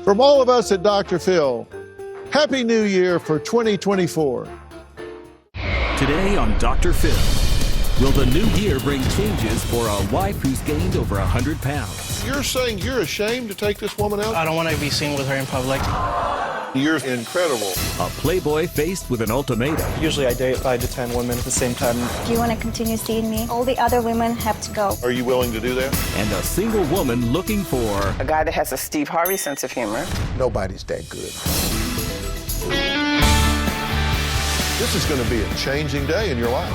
From all of us at Dr. Phil, Happy New Year for 2024. Today on Dr. Phil, will the new year bring changes for a wife who's gained over 100 pounds? You're saying you're ashamed to take this woman out? I don't want to be seen with her in public. You're incredible. A playboy faced with an ultimatum. Usually I date 5 to 10 women at the same time. Do you want to continue seeing me? All the other women have to go. Are you willing to do that? And a single woman looking for a guy that has a Steve Harvey sense of humor. Nobody's that good. This is going to be a changing day in your life.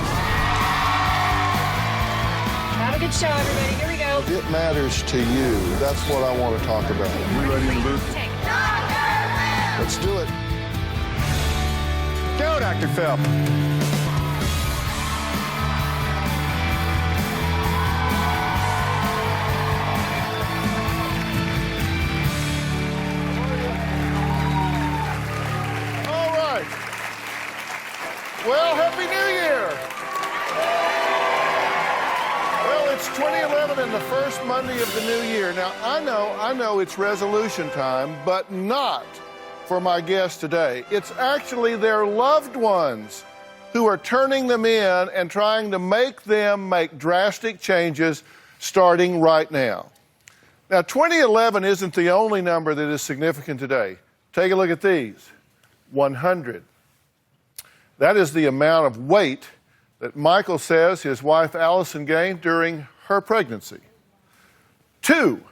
Have a good show, everybody. Here we go. It matters to you. That's what I want to talk about. You ready in the booth? Let's do it. Go, Dr. Phil. All right. Well, Happy New Year. Well, it's 2011 and the first Monday of the new year. Now, I know it's resolution time, but not for my guest today. It's actually their loved ones who are turning them in and trying to make them make drastic changes starting right now. Now, 2011 isn't the only number that is significant today. Take a look at these. 100. That is the amount of weight that Michael says his wife Allison gained during her pregnancy. 2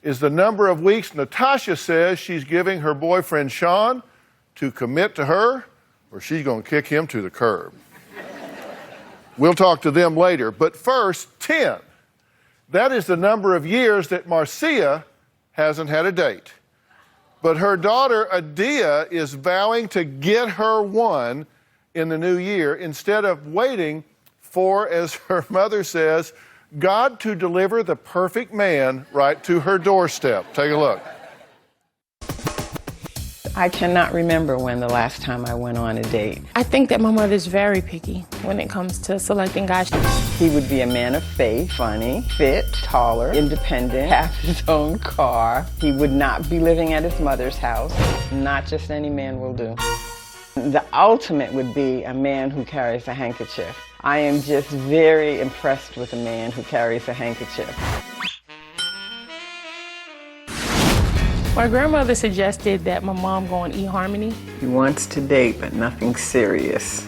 is the number of weeks Natasha says she's giving her boyfriend Sean to commit to her, or she's going to kick him to the curb. We'll talk to them later. But first, 10. That is the number of years that Marcia hasn't had a date. But her daughter Adia is vowing to get her one in the new year instead of waiting for, as her mother says, God to deliver the perfect man right to her doorstep. Take a look. I cannot remember when the last time I went on a date. I think that my mother's very picky when it comes to selecting guys. He would be a man of faith, funny, fit, taller, independent, have his own car. He would not be living at his mother's house. Not just any man will do. The ultimate would be a man who carries a handkerchief. I am just very impressed with a man who carries a handkerchief. My grandmother suggested that my mom go on eHarmony. He wants to date, but nothing serious.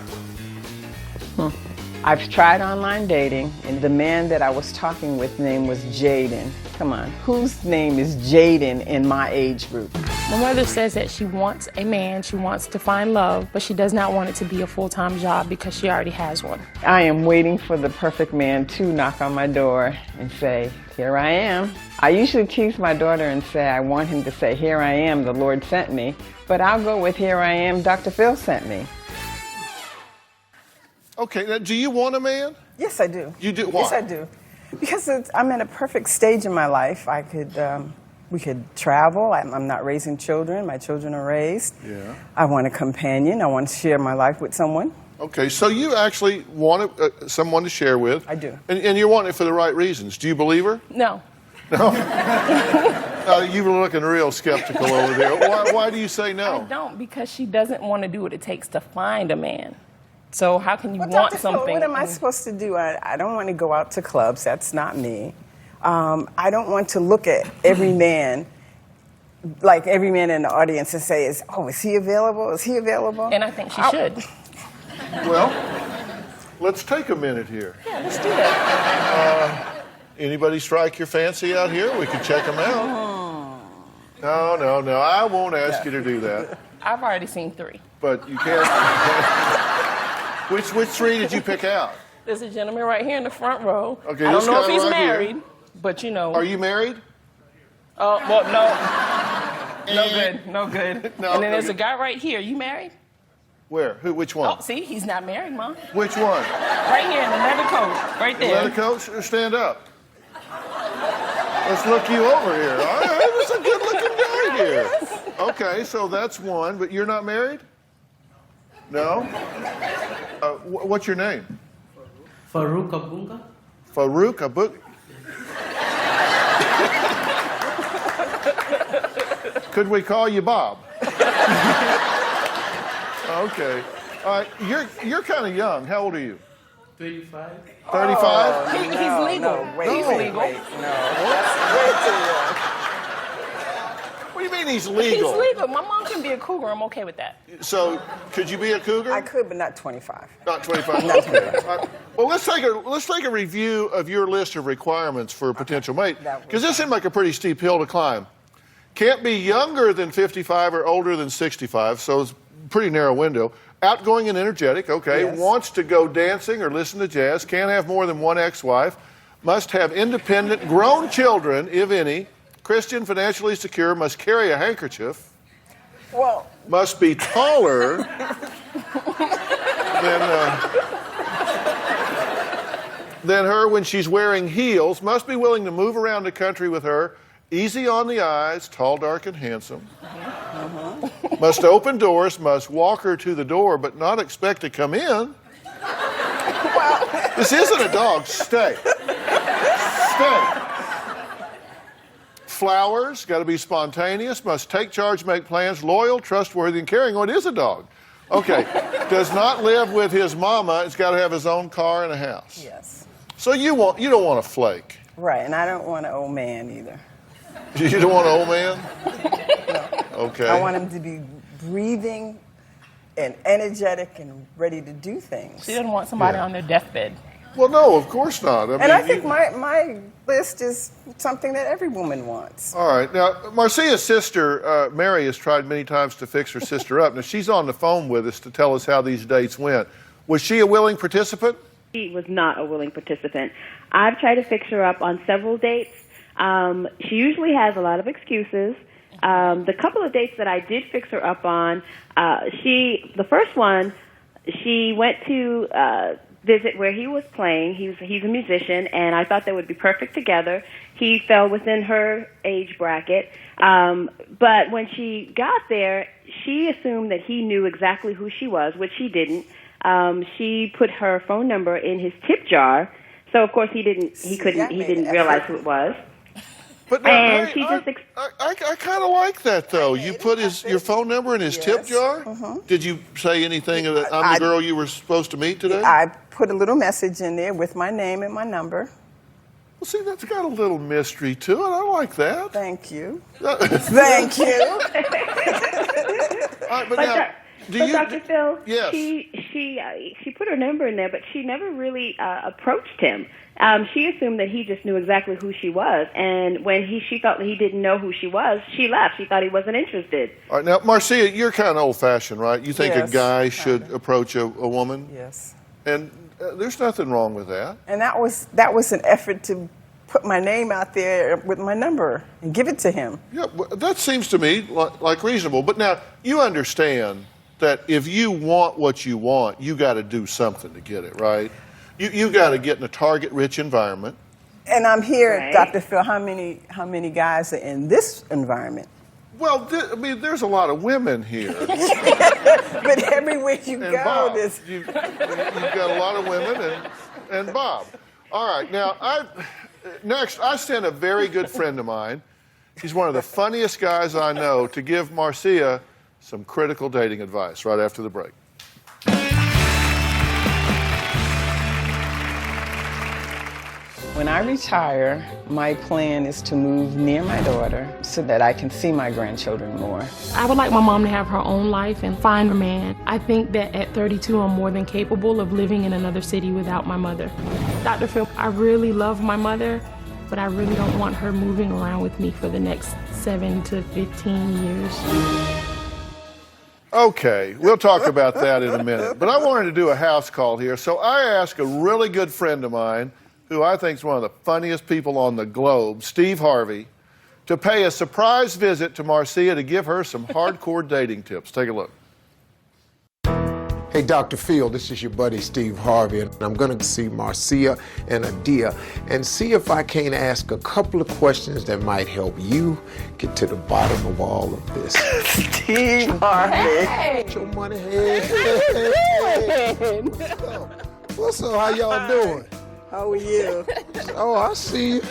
I've tried online dating, and the man that I was talking with name was Jaden. Come on, whose name is Jaden in my age group? My mother says that she wants a man, she wants to find love, but she does not want it to be a full-time job because she already has one. I am waiting for the perfect man to knock on my door and say, here I am. I usually tease my daughter and say I want him to say, here I am, the Lord sent me, but I'll go with here I am, Dr. Phil sent me. Okay, now, do you want a man? Yes, I do. You do? Why? Yes, I do. Because I'm at a perfect stage in my life. We could travel. I'm not raising children. My children are raised. Yeah. I want a companion. I want to share my life with someone. Okay, so you actually want someone to share with. I do. And you want it for the right reasons. Do you believe her? No. No? You were looking real skeptical over there. Why do you say no? I don't, because she doesn't want to do what it takes to find a man. So how can you want Dr. Phil, something? what am I supposed to do? I don't want to go out to clubs. That's not me. I don't want to look at every man, like every man in the audience, and say, is he available? Is he available? And I think she should. Well, let's take a minute here. Yeah, let's do that. Anybody strike your fancy out here? We can check them out. No. I won't ask you to do that. I've already seen 3. But you can't. Which 3 did you pick out? There's a gentleman right here in the front row. Okay, I this don't know if guy he's right married, here. but you know. Are you married? Oh, well, no. No good. No, and then there's good. a guy right here. You married? Where? Who? Which one? Oh, see, he's not married, Mom. Which one? Right here in the leather coat, right there. Leather coat? Stand up. Let's look you over here. All right, there's a good-looking guy here. Okay, so that's one, but you're not married? No? What's your name? Farouk Abunga. Farouk Abunga? Could we call you Bob? Okay. All right, you're kind of young. How old are you? 35. 35? He's legal. No, wait, He's wait, legal. wait. No, that's way too young. What do you mean he's legal? He's legal. My mom can be a cougar. I'm okay with that. So, could you be a cougar? I could, but not 25. Not 25. Not 25. All right. Well, let's take a review of your list of requirements for a potential mate, because this seemed like a pretty steep hill to climb. Can't be younger than 55 or older than 65, so it's a pretty narrow window. Outgoing and energetic, okay. Yes. Wants to go dancing or listen to jazz. Can't have more than one ex-wife. Must have independent, grown children, if any. Christian, financially secure. Must carry a handkerchief. Well, Must be taller than her when she's wearing heels. Must be willing to move around the country with her. Easy on the eyes, tall, dark, and handsome. Must open doors, must walk her to the door, but not expect to come in. This isn't a dog. Stay. Stay. Flowers, got to be spontaneous, must take charge, make plans, loyal, trustworthy, and caring. Oh, it is a dog. Okay. Does not live with his mama. It's got to have his own car and a house. yes. So you don't want a flake. Right, and I don't want an old man either. You don't want an old man? Okay. I want him to be breathing and energetic and ready to do things. She doesn't want somebody on their deathbed. Well, no, of course not. And I think my list is something that every woman wants. All right. Now, Marcia's sister, Mary, has tried many times to fix her sister up. Now, she's on the phone with us to tell us how these dates went. Was she a willing participant? She was not a willing participant. I've tried to fix her up on several dates. She usually has a lot of excuses. The couple of dates that I did fix her up on, the first one, she went to visit where he was playing. He's a musician, and I thought they would be perfect together. He fell within her age bracket. But when she got there, she assumed that he knew exactly who she was, which he didn't. She put her phone number in his tip jar, so of course he didn't realize who it was. But now, I kind of like that, though. You put your phone number in his tip jar? Did you say anything that I'm the girl you were supposed to meet today? I put a little message in there with my name and my number. Well, see, that's got a little mystery to it. I like that. Thank you. Thank you. But now, Dr. Phil, yes. she put her number in there, but she never really approached him. She assumed that he just knew exactly who she was, and when she felt that he didn't know who she was, she left. She thought he wasn't interested. All right, now, Marcia, you're kind of old-fashioned, right? You think a guy should approach a woman? Yes. And there's nothing wrong with that. And that was an effort to put my name out there with my number and give it to him. Yeah, that seems to me like reasonable. But now, you understand that if you want what you want, you got to do something to get it, right? You got to get in a target-rich environment. And I'm here, right. Dr. Phil, how many guys are in this environment? Well, there's a lot of women here. But everywhere you And go, Bob, there's... you've got a lot of women and Bob. All right, now, next, I sent a very good friend of mine. He's one of the funniest guys I know to give Marcia some critical dating advice right after the break. When I retire, my plan is to move near my daughter so that I can see my grandchildren more. I would like my mom to have her own life and find a man. I think that at 32, I'm more than capable of living in another city without my mother. Dr. Phil, I really love my mother, but I really don't want her moving around with me for the next 7 to 15 years. Okay, we'll talk about that in a minute. But I wanted to do a house call here, so I asked a really good friend of mine, who I think is one of the funniest people on the globe, Steve Harvey, to pay a surprise visit to Marcia to give her some hardcore dating tips. Take a look. Hey, Dr. Phil, this is your buddy Steve Harvey, and I'm going to see Marcia and Adia and see if I can't ask a couple of questions that might help you get to the bottom of all of this. Steve Harvey. Hey. Get your money. Hey. What's up? What's up? How y'all doing? How are you? Oh, I see you.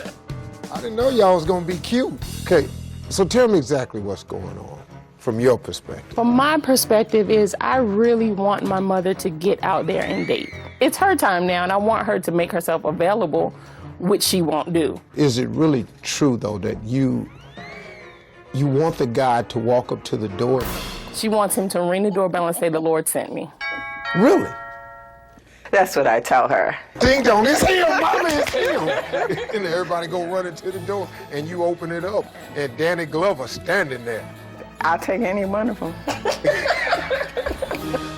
I didn't know y'all was going to be cute. Okay, So tell me exactly what's going on from your perspective. From my perspective is I really want my mother to get out there and date. It's her time now, and I want her to make herself available, which she won't do. Is it really true, though, that you want the guy to walk up to the door? She wants him to ring the doorbell and say, "The Lord sent me." Really? That's what I tell her. Ding dong, it's him, mama, it's him. And everybody go running to the door, and you open it up, and Danny Glover standing there. I'll take any one of them.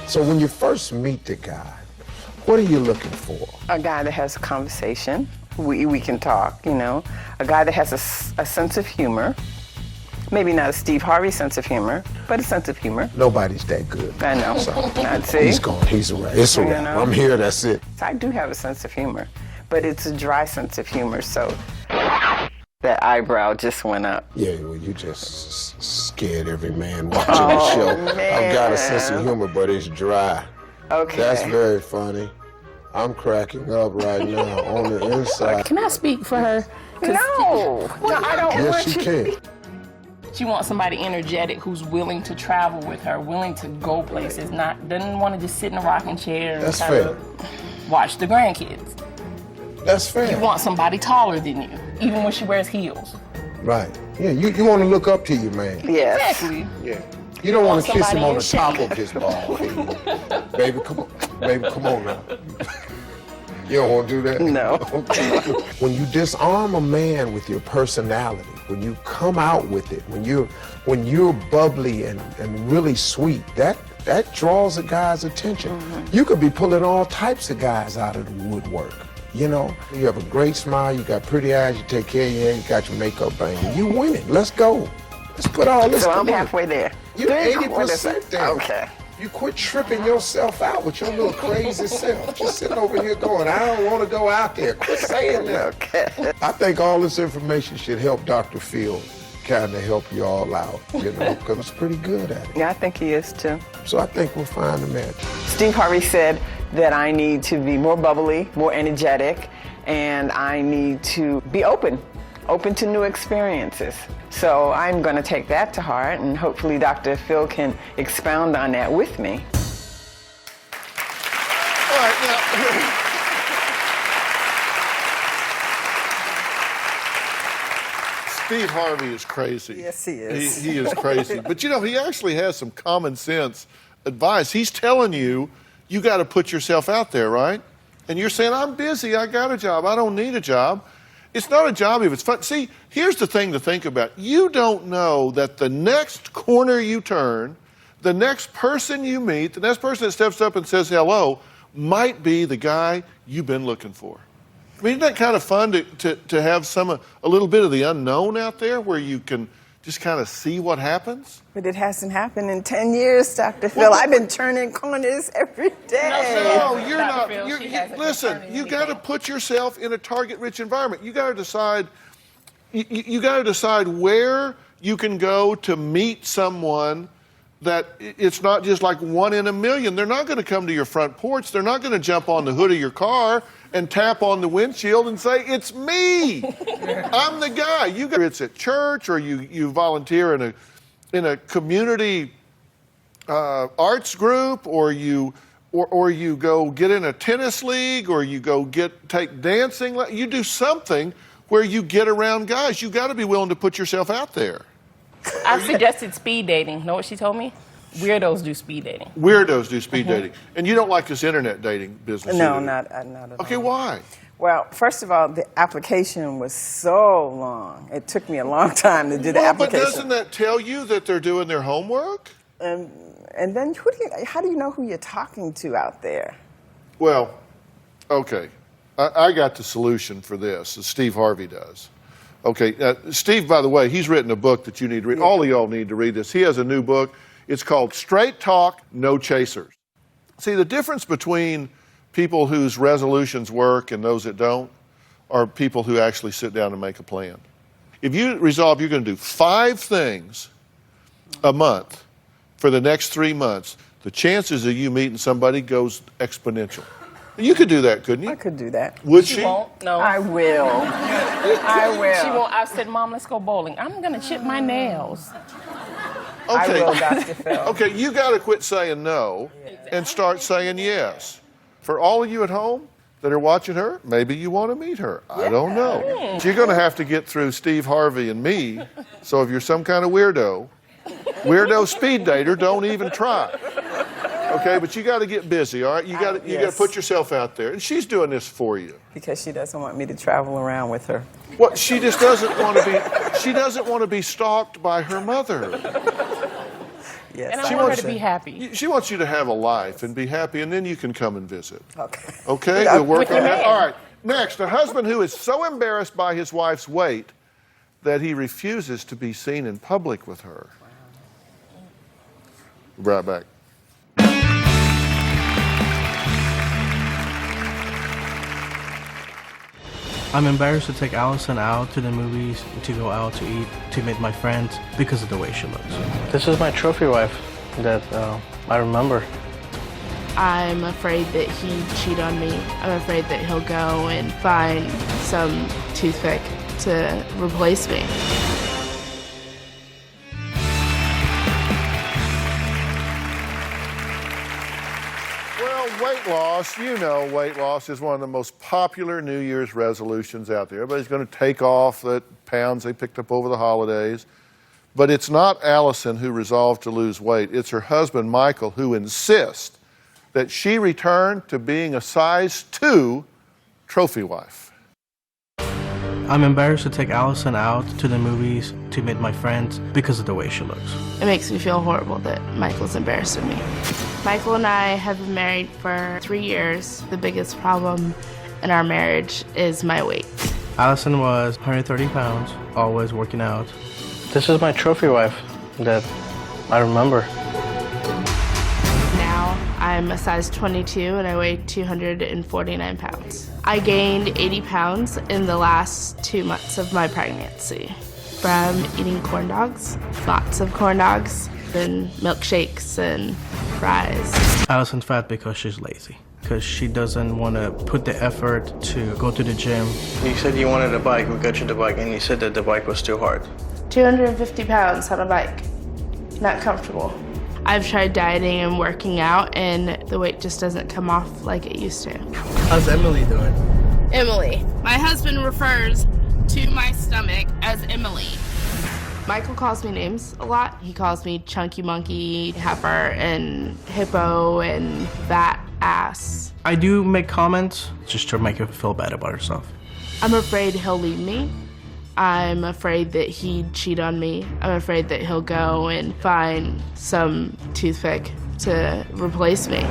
So when you first meet the guy, what are you looking for? A guy that has a conversation. We can talk, you know. A guy that has a sense of humor. Maybe not a Steve Harvey sense of humor, but a sense of humor. Nobody's that good. I know. So, I'd say. he's gone. He's a wrap. It's a wrap. know? I'm here. That's it. I do have a sense of humor, but it's a dry sense of humor, so that eyebrow just went up. Yeah, well, you just scared every man watching the show. Man. I've got a sense of humor, but it's dry. Okay. That's very funny. I'm cracking up right now on the inside. Can I speak for her? No, I don't Yes, want you can. She wants somebody energetic who's willing to travel with her, willing to go places, doesn't want to just sit in a rocking chair and That's kind fair. of watch the grandkids. That's fair. You want somebody taller than you, even when she wears heels. Right. Yeah, you want to look up to your man. Yes. Exactly. Yeah. You don't want to kiss him somebody on in the top of his ball. Baby, come on. Baby, come on now. You don't want to do that? No. When you disarm a man with your personality, when you come out with it, when you're bubbly and really sweet, that draws a guy's attention. Mm-hmm. You could be pulling all types of guys out of the woodwork. You know, you have a great smile, you got pretty eyes, you take care of your hair, you got your makeup banging. You winning. Let's go. Let's put all this So I'm together. halfway there. You're 80% there. Okay. You quit tripping yourself out with your little crazy self. Just sitting over here going, I don't want to go out there. Quit saying that. Okay. I think all this information should help Dr. Phil kind of help you all out, you know, because he's pretty good at it. Yeah, I think he is too. So I think we'll find a match. Steve Harvey said that I need to be more bubbly, more energetic, and I need to be open to new experiences. So I'm going to take that to heart, and hopefully Dr. Phil can expound on that with me. All right, now. Steve Harvey is crazy. Yes, he is. He is crazy. But you know, he actually has some common sense advice. He's telling you, you got to put yourself out there, right? And you're saying, I'm busy, I got a job, I don't need a job. It's not a job if it's fun. See, here's the thing to think about. You don't know that the next corner you turn, the next person you meet, the next person that steps up and says hello, might be the guy you've been looking for. I mean, isn't that kind of fun to have a little bit of the unknown out there where you can just kind of see what happens? But it hasn't happened in 10 years, Dr. Phil. I've been turning corners every day. No, you're not. Listen, you got to put yourself in a target-rich environment. You got to decide. You got to decide where you can go to meet someone that it's not just like one in a million. They're not going to come to your front porch. They're not going to jump on the hood of your car and tap on the windshield and say, "It's me. I'm the guy." It's at church, or you volunteer in a community arts group, or you go get in a tennis league, or you go take dancing. You do something where you get around guys. You got to be willing to put yourself out there. I suggested speed dating. Know what she told me? Weirdos do speed dating. Weirdos do speed dating. And you don't like this internet dating business? No, either. not at all. Okay, why? Well, first of all, the application was so long. It took me a long time to do the application. But doesn't that tell you that they're doing their homework? And then how do you know who you're talking to out there? Well, okay. I got the solution for this, as Steve Harvey does. Okay, Steve, by the way, he's written a book that you need to read. Yeah. All of y'all need to read this. He has a new book. It's called Straight Talk, No Chasers. See, the difference between people whose resolutions work and those that don't are people who actually sit down and make a plan. If you resolve you're going to do 5 things a month for the next 3 months, the chances of you meeting somebody goes exponential. You could do that, couldn't you? I could do that. Would she? Won't. No. I will. I will. She won't. I said, Mom, let's go bowling. I'm going to chip my nails. Okay. I will, Dr. Phil. Okay, you got to quit saying no and start saying yes. For all of you at home that are watching her, maybe you want to meet her. I don't know. So you're going to have to get through Steve Harvey and me. So if you're some kind of weirdo speed dater, don't even try. Okay, but you got to get busy, all right? You got to put yourself out there. And she's doing this for you. Because she doesn't want me to travel around with her. Well, she just doesn't want to be. She doesn't want to be stalked by her mother. Yes, And I want her to be happy. She wants you to have a life and be happy, and then you can come and visit. Okay. Okay, we'll work on that. All right. Next, a husband who is so embarrassed by his wife's weight that he refuses to be seen in public with her. We'll be right back. I'm embarrassed to take Allison out to the movies, to go out to eat, to meet my friends because of the way she looks. This is my trophy wife that I remember. I'm afraid that he'd cheat on me. I'm afraid that he'll go and find some toothpick to replace me. Weight loss, you know, weight loss is one of the most popular New Year's resolutions out there. Everybody's going to take off the pounds they picked up over the holidays. But it's not Allison who resolved to lose weight. It's her husband, Michael, who insists that she return to being a size 2 trophy wife. I'm embarrassed to take Allison out to the movies, to meet my friends because of the way she looks. It makes me feel horrible that Michael's embarrassed of me. Michael and I have been married for 3 years. The biggest problem in our marriage is my weight. Allison was 130 pounds, always working out. This is my trophy wife that I remember. Now I'm a size 22 and I weigh 249 pounds. I gained 80 pounds in the last 2 months of my pregnancy from eating corn dogs, lots of corn dogs, and milkshakes and fries. Allison's fat because she's lazy, because she doesn't want to put the effort to go to the gym. You said you wanted a bike, we got you the bike, and you said that the bike was too hard. 250 pounds on a bike, not comfortable. I've tried dieting and working out and the weight just doesn't come off like it used to. How's Emily doing? Emily. My husband refers to my stomach as Emily. Michael calls me names a lot. He calls me chunky monkey, heifer, and hippo, and fat ass. I do make comments just to make her feel bad about herself. I'm afraid he'll leave me. I'm afraid that he'd cheat on me. I'm afraid that he'll go and find some toothpick to replace me.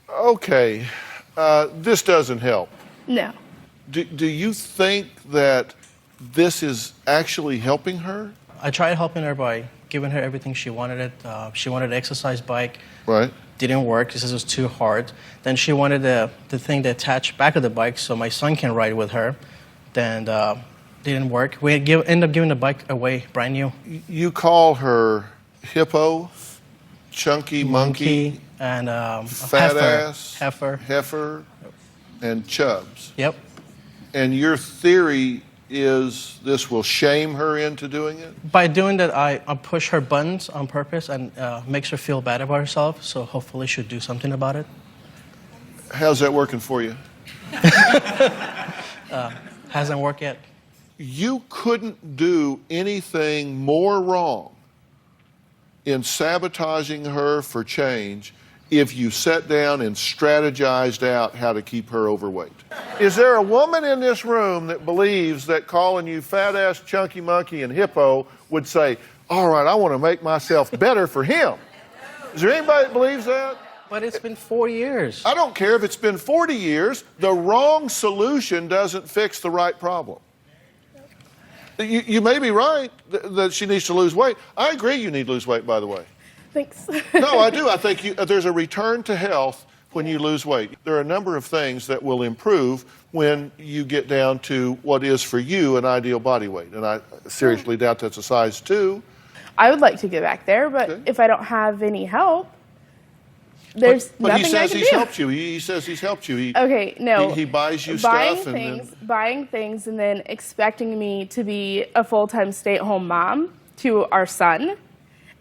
Okay, this doesn't help. No. Do you think that this is actually helping her? I tried helping her by giving her everything she wanted. She wanted an exercise bike. Right. Didn't work. She says it was too hard. Then she wanted the thing to attach back of the bike so my son can ride with her. Then didn't work. We ended up giving the bike away, brand new. You call her hippo, chunky monkey, and fat heifer, heifer, and chubs. Yep. And your theory is this will shame her into doing it? By doing that, I push her buttons on purpose and makes her feel bad about herself, so hopefully she'll do something about it. How's that working for you? Hasn't worked yet. You couldn't do anything more wrong in sabotaging her for change if you sat down and strategized out how to keep her overweight. Is there a woman in this room that believes that calling you fat ass, chunky monkey, and hippo would say, all right, I want to make myself better for him? Is there anybody that believes that? But it's been 4 years. I don't care if it's been 40 years. The wrong solution doesn't fix the right problem. You may be right that she needs to lose weight. I agree you need to lose weight, by the way. Thanks. No, I do. I think there's a return to health when you lose weight. There are a number of things that will improve when you get down to what is for you an ideal body weight. And I seriously doubt that's a size 2. I would like to get back there, but if I don't have any help. there's but nothing he says I can he's do. helped you. He says he's helped you. Okay, no. He buys you buying stuff things, buying things, and then expecting me to be a full-time stay-at-home mom to our son,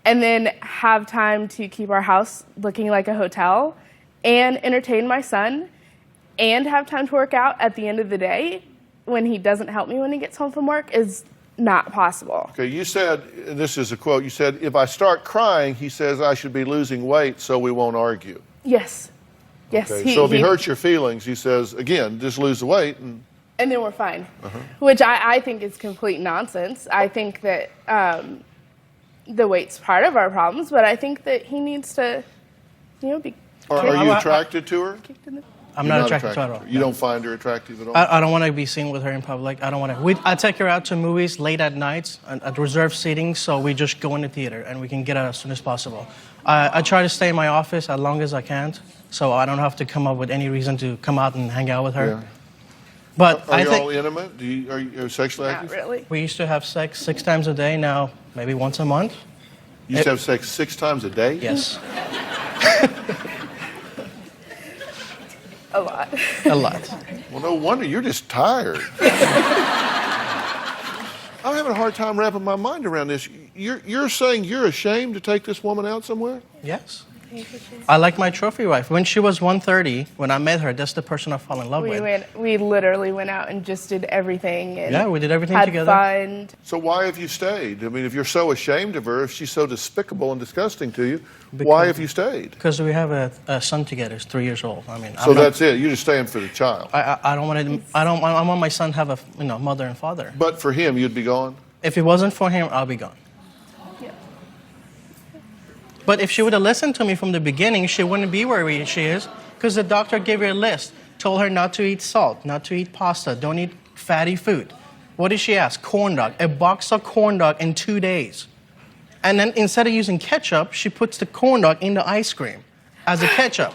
and then have time to keep our house looking like a hotel, and entertain my son, and have time to work out at the end of the day when he doesn't help me when he gets home from work is not possible. Okay, you said, and this is a quote, you said, if I start crying, he says I should be losing weight so we won't argue. Yes. Yes. Okay. So if he hurts your feelings, he says, again, just lose the weight. And then we're fine. Which I think is complete nonsense. I think that the weight's part of our problems, but I think that he needs to, be... Are you attracted to her? I'm not attracted to her at all. You don't find her attractive at all? I don't want to be seen with her in public. I don't want to. I take her out to movies late at nights at reserved seating, so we just go in the theater and we can get out as soon as possible. I try to stay in my office as long as I can, so I don't have to come up with any reason to come out and hang out with her. Yeah. But are you all intimate? Are you sexually active? Not really. We used to have sex 6 times a day. Now maybe once a month. You used to have sex 6 times a day? Yes. A lot. A lot. Well, no wonder you're just tired. I'm having a hard time wrapping my mind around this. You're saying you're ashamed to take this woman out somewhere? Yes. I like my trophy wife. When she was 130, when I met her, that's the person I fell in love with. We literally went out and just did everything. And yeah, we did everything had together. Fun. So why have you stayed? I mean, if you're so ashamed of her, if she's so despicable and disgusting to you, why have you stayed? Because we have a son together. He's 3 years old. I mean, so that's it. You're just staying for the child. I don't want to. I want my son to have a mother and father. But for him, you'd be gone. If it wasn't for him, I'll be gone. But if she would have listened to me from the beginning, she wouldn't be where she is, because the doctor gave her a list, told her not to eat salt, not to eat pasta, don't eat fatty food. What did she ask? Corn dog, a box of corn dog in 2 days. And then instead of using ketchup, she puts the corn dog in the ice cream as a ketchup.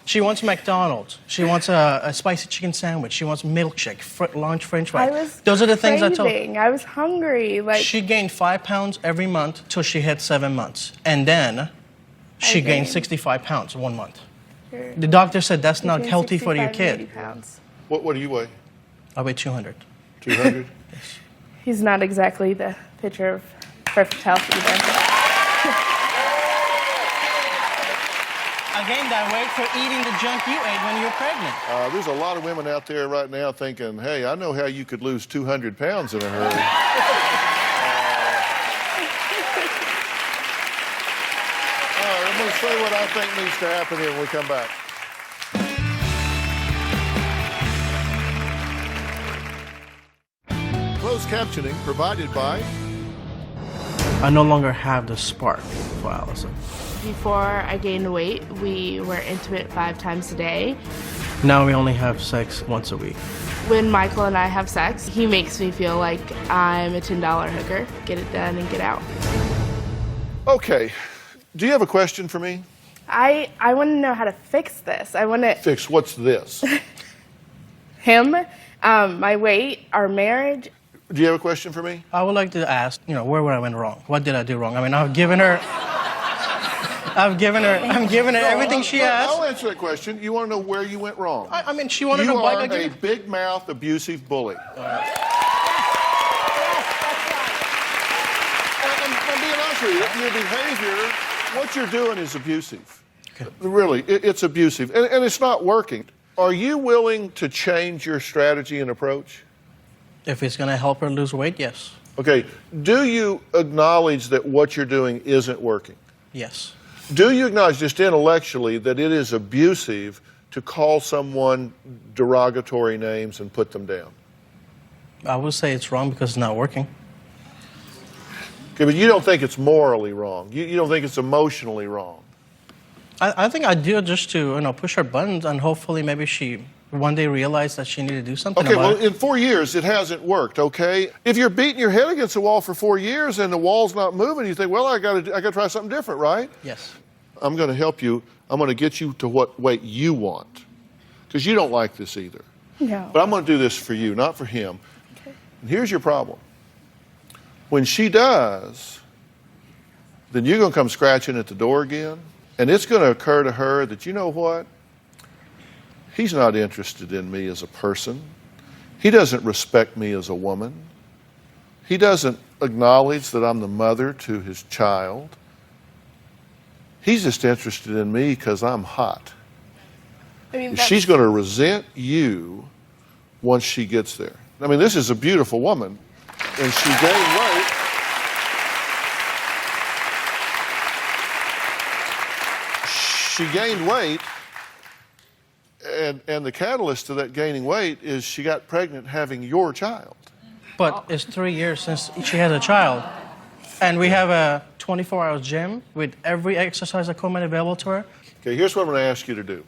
She wants McDonald's. She wants a spicy chicken sandwich. She wants milkshake, large French fries. Those are the things I told her. I was hungry. She gained 5 pounds every month till she hit 7 months. And then she gained 65 pounds 1 month. Sure. The doctor said that's not healthy for your kid. What do you weigh? I weigh 200. 200? Yes. He's not exactly the picture of perfect health either. I gained that weight for eating the junk you ate when you were pregnant. There's a lot of women out there right now thinking, hey, I know how you could lose 200 pounds in a hurry. All right, I'm going to say what I think needs to happen here when we come back. Closed captioning provided by... I no longer have the spark for Allison. Before I gained weight, we were intimate 5 times a day. Now we only have sex once a week. When Michael and I have sex, he makes me feel like I'm a $10 hooker. Get it done and get out. Okay. Do you have a question for me? I want to know how to fix this. I want to... Fix what's this? Him, my weight, our marriage. Do you have a question for me? I would like to ask, where I went wrong? What did I do wrong? I mean, I'm giving her everything she asked. I'll answer that question. You want to know where you went wrong? I mean, she wanted to bite again. You are a big mouth, abusive bully. And being honest with you, your behavior, what you're doing is abusive. Okay. Really, it's abusive, and it's not working. Are you willing to change your strategy and approach? If it's going to help her lose weight, yes. Okay. Do you acknowledge that what you're doing isn't working? Yes. Do you acknowledge just intellectually that it is abusive to call someone derogatory names and put them down? I would say it's wrong because it's not working. Okay, but you don't think it's morally wrong. You don't think it's emotionally wrong. I think I do it just to push her buttons, and hopefully maybe she one day realize that she needed to do something about it. In 4 years, it hasn't worked, okay? If you're beating your head against the wall for 4 years and the wall's not moving, you think, well, I got to try something different, right? Yes. I'm going to help you. I'm going to get you to what weight you want, because you don't like this either. No. But I'm going to do this for you, not for him. Okay. And here's your problem. When she does, then you're going to come scratching at the door again, And it's going to occur to her that, you know what? He's not interested in me as a person. He doesn't respect me as a woman. He doesn't acknowledge that I'm the mother to his child. He's just interested in me because I'm hot. I mean, she's going to resent you once she gets there. I mean, this is a beautiful woman, and she gained weight. She gained weight, and the catalyst to that gaining weight is she got pregnant having your child. But it's 3 years since she has a child. And we have a 24-hour gym with every exercise equipment available to her. Okay, here's what I'm going to ask you to do.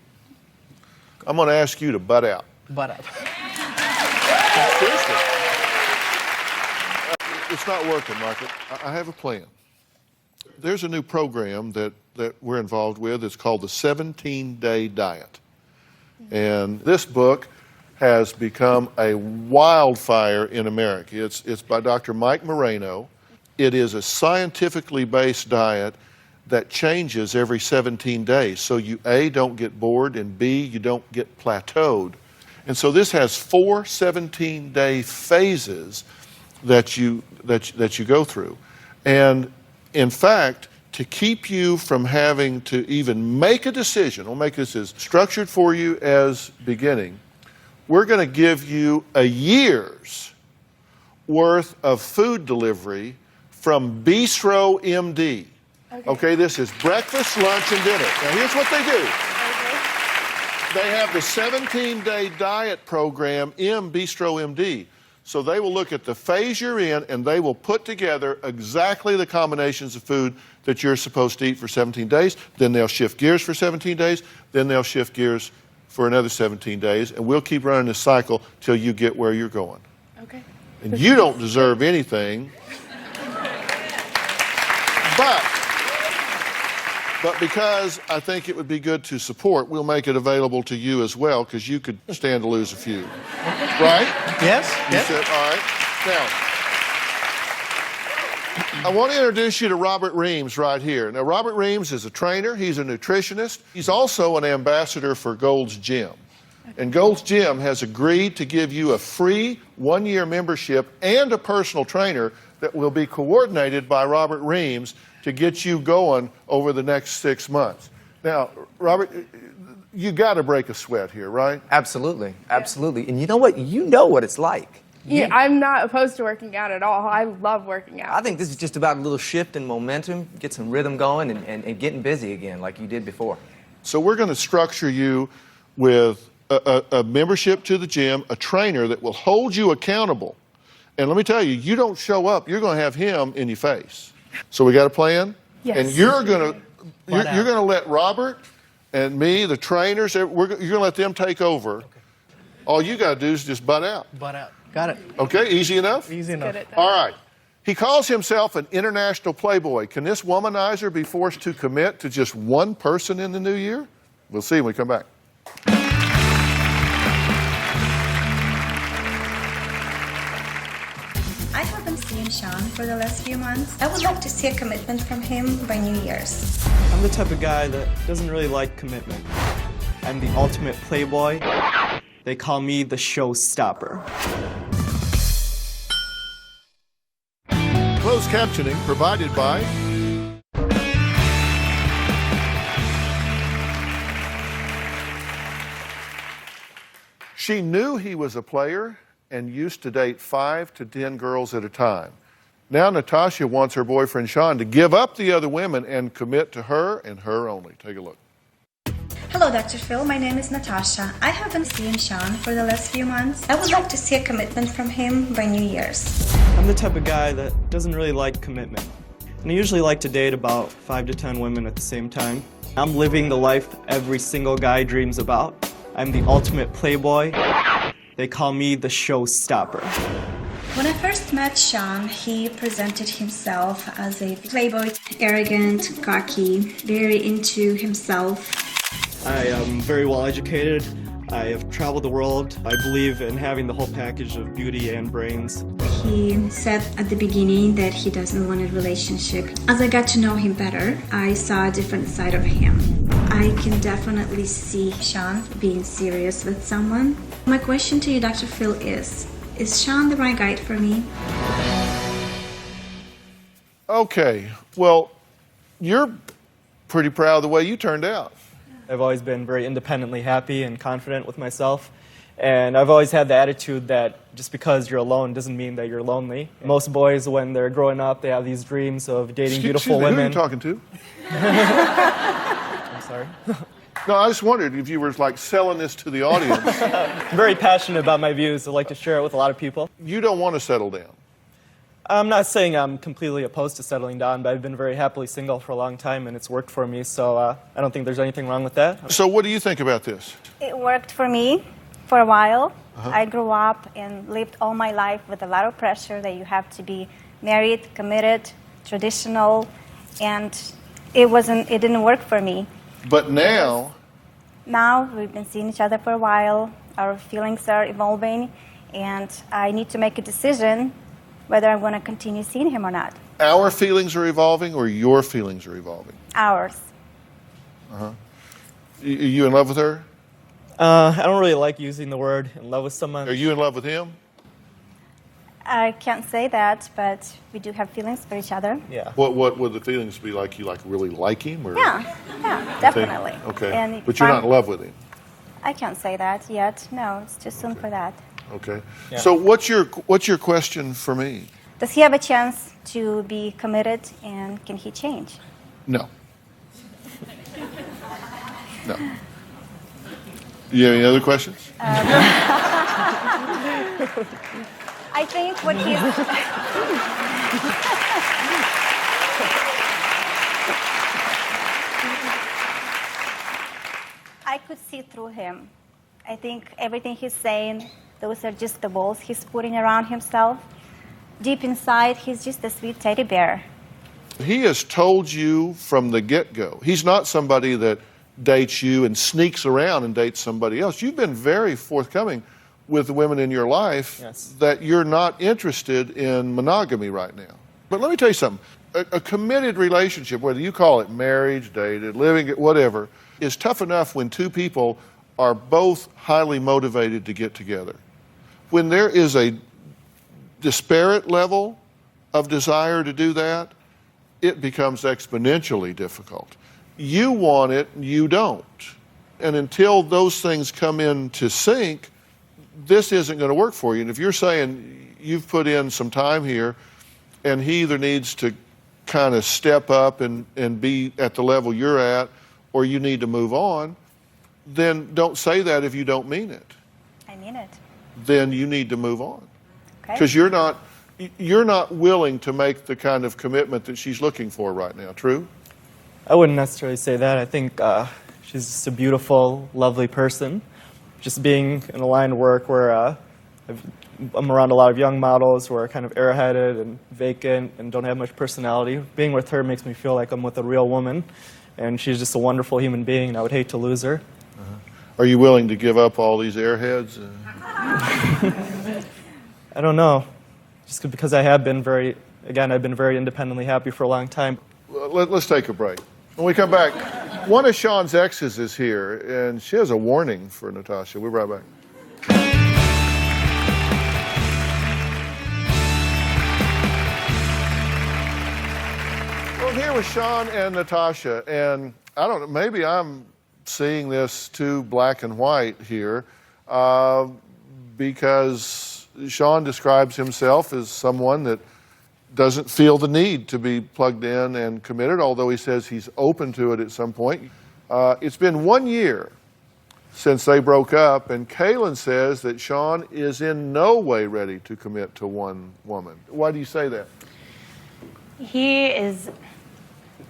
I'm going to ask you to butt out. Butt out. Seriously. It's not working, Michael. I have a plan. There's a new program that we're involved with. It's called the 17-Day Diet. And this book has become a wildfire in America. It's by Dr. Mike Moreno. It is a scientifically based diet that changes every 17 days. So you, A, don't get bored, and B, you don't get plateaued. And so this has 4 17-day phases that you go through. And in fact, to keep you from having to even make a decision, we'll make this as structured for you as beginning, we're going to give you a year's worth of food delivery from Bistro MD. Okay, this is breakfast, lunch, and dinner. Now, here's what they do. They have the 17-day diet program in Bistro MD. So they will look at the phase you're in, and they will put together exactly the combinations of food that you're supposed to eat for 17 days. Then they'll shift gears for 17 days. Then they'll shift gears for another 17 days. And we'll keep running this cycle till you get where you're going. Okay. And you don't deserve anything. But because I think it would be good to support, we'll make it available to you as well, because you could stand to lose a few. Right? Yes. You said, all right. Now, I want to introduce you to Robert Reams right here. Now, Robert Reams is a trainer. He's a nutritionist. He's also an ambassador for Gold's Gym. And Gold's Gym has agreed to give you a free 1-year membership and a personal trainer that will be coordinated by Robert Reams to get you going over the next 6 months. Now, Robert, you got to break a sweat here, right? Absolutely, absolutely. And you know what? You know what it's like. Yeah, I'm not opposed to working out at all. I love working out. I think this is just about a little shift in momentum, get some rhythm going, and getting busy again like you did before. So we're going to structure you with a membership to the gym, a trainer that will hold you accountable. And let me tell you, you don't show up, you're going to have him in your face. So we got a plan? Yes. And you're going to let Robert and me, the trainers, you're going to let them take over. Okay. All you got to do is just butt out. Butt out. Got it. Okay, easy enough? Easy enough. All right. He calls himself an international playboy. Can this womanizer be forced to commit to just one person in the new year? We'll see when we come back. I haven't seen Sean for the last few months. I would like to see a commitment from him by New Year's. I'm the type of guy that doesn't really like commitment. I'm the ultimate playboy. They call me the showstopper. Closed captioning provided by She knew he was a player and used to date 5 to 10 girls at a time. Now Natasha wants her boyfriend Sean to give up the other women and commit to her and her only. Take a look. Hello, Dr. Phil. My name is Natasha. I haven't seen Sean for the last few months. I would like to see a commitment from him by New Year's. I'm the type of guy that doesn't really like commitment. And I usually like to date about 5 to 10 women at the same time. I'm living the life every single guy dreams about. I'm the ultimate playboy. They call me the showstopper. When I first met Sean, he presented himself as a playboy, arrogant, cocky, very into himself. I am very well educated. I have traveled the world. I believe in having the whole package of beauty and brains. He said at the beginning that he doesn't want a relationship. As I got to know him better, I saw a different side of him. I can definitely see Sean being serious with someone. My question to you, Dr. Phil, is Sean the right guy for me? Okay, well, you're pretty proud of the way you turned out. I've always been very independently happy and confident with myself. And I've always had the attitude that just because you're alone doesn't mean that you're lonely. Most boys, when they're growing up, they have these dreams of dating beautiful women. Who are you talking to? I'm sorry. No, I just wondered if you were like selling this to the audience. I'm very passionate about my views. I like to share it with a lot of people. You don't want to settle down. I'm not saying I'm completely opposed to settling down, but I've been very happily single for a long time, and it's worked for me, so I don't think there's anything wrong with that. So what do you think about this? It worked for me for a while. I grew up and lived all my life with a lot of pressure that you have to be married, committed, traditional, and it didn't work for me. But now we've been seeing each other for a while, our feelings are evolving, and I need to make a decision whether I'm going to continue seeing him or not. Our feelings are evolving or your feelings are evolving? Ours. Are you in love with her? I don't really like using the word in love with someone. Are you in love with him? I can't say that, but we do have feelings for each other. Yeah. What would the feelings be like? You like really like him? Or Yeah, definitely. Okay. And but you're not in love with him? I can't say that yet. No, it's too soon for that. Okay. Yeah. So what's your question for me? Does he have a chance to be committed, and can he change? No. No. You have any other questions? I think what he's... I could see through him. I think everything he's saying, those are just the walls he's putting around himself. Deep inside, he's just a sweet teddy bear. He has told you from the get-go. He's not somebody that dates you and sneaks around and dates somebody else. You've been very forthcoming with the women in your life that you're not interested in monogamy right now. But let me tell you something. A committed relationship, whether you call it marriage, dated, living, whatever, is tough enough when two people are both highly motivated to get together. When there is a disparate level of desire to do that, it becomes exponentially difficult. You want it, you don't. And until those things come into sync, this isn't going to work for you. And if you're saying you've put in some time here and he either needs to kind of step up and be at the level you're at, or you need to move on, then don't say that if you don't mean it. I mean it. Then you need to move on. Okay. Because you're not willing to make the kind of commitment that she's looking for right now, true? I wouldn't necessarily say that. I think she's just a beautiful, lovely person. Just being in a line of work where I'm around a lot of young models who are kind of airheaded and vacant and don't have much personality. Being with her makes me feel like I'm with a real woman, and she's just a wonderful human being, and I would hate to lose her. Are you willing to give up all these airheads? I don't know. Just because I've been very independently happy for a long time. Let's take a break. When we come back, one of Sean's exes is here, and she has a warning for Natasha. We'll be right back. Well, I'm here with Sean and Natasha, and I don't know, maybe I'm seeing this too black and white here, because Sean describes himself as someone that doesn't feel the need to be plugged in and committed, although he says he's open to it at some point. It's been 1 year since they broke up, and Kaylin says that Sean is in no way ready to commit to one woman. Why do you say that? He is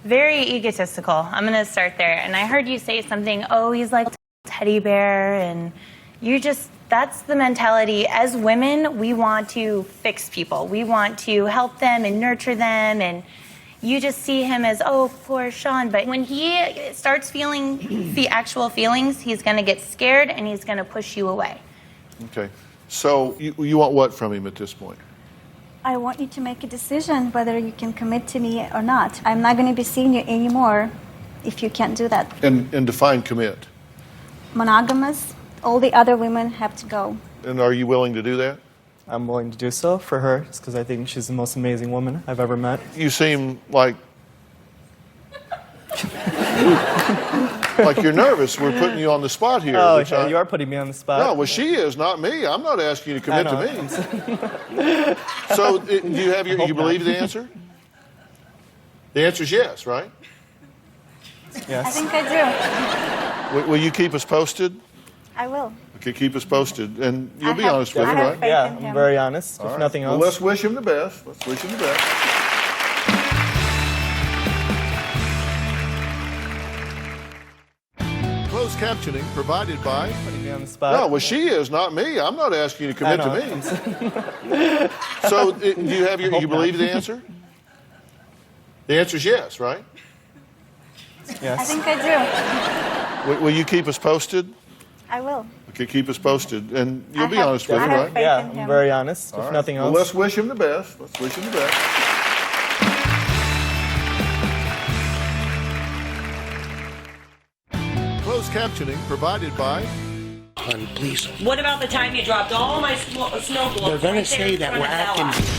very egotistical. I'm going to start there. And I heard you say something, oh, he's like a teddy bear, and that's the mentality. As women, we want to fix people. We want to help them and nurture them, and you just see him as, oh, poor Sean. But when he starts feeling the actual feelings, he's going to get scared and he's going to push you away. Okay. So you want what from him at this point? I want you to make a decision whether you can commit to me or not. I'm not going to be seeing you anymore if you can't do that. And define commit. Monogamous, all the other women have to go. And are you willing to do that? I'm willing to do so for her, just because I think she's the most amazing woman I've ever met. You seem like you're nervous. We're putting you on the spot here. Oh, yeah, you are putting me on the spot. No, well, she is, not me. I'm not asking you to commit to me. So, do you have you believe the answer? The answer is yes, right? Yes. I think I Will you keep us posted? do. I will. Okay, keep us posted, and you'll be have- honest with I him, have right? faith Yeah, in I'm him. very honest, All if right. nothing else. Well, let's wish him the best. Let's wish him the best. Closed captioning provided by. Putting me on the spot. No, well, she is, not me. I'm not asking you to commit to me. So, do you have you believe the answer? The answer is yes, right? I Yes. think I do. Will you keep us posted? I will. Okay, keep us posted, and you'll I be have- honest with I him, have right? faith Yeah, in I'm him. very honest, All if right. nothing Well, else. let's wish him the best. Let's wish him the best. Closed captioning provided by. Please. What about the time you dropped all my snow globes? They're going right to there say in that front we're of Bella? acting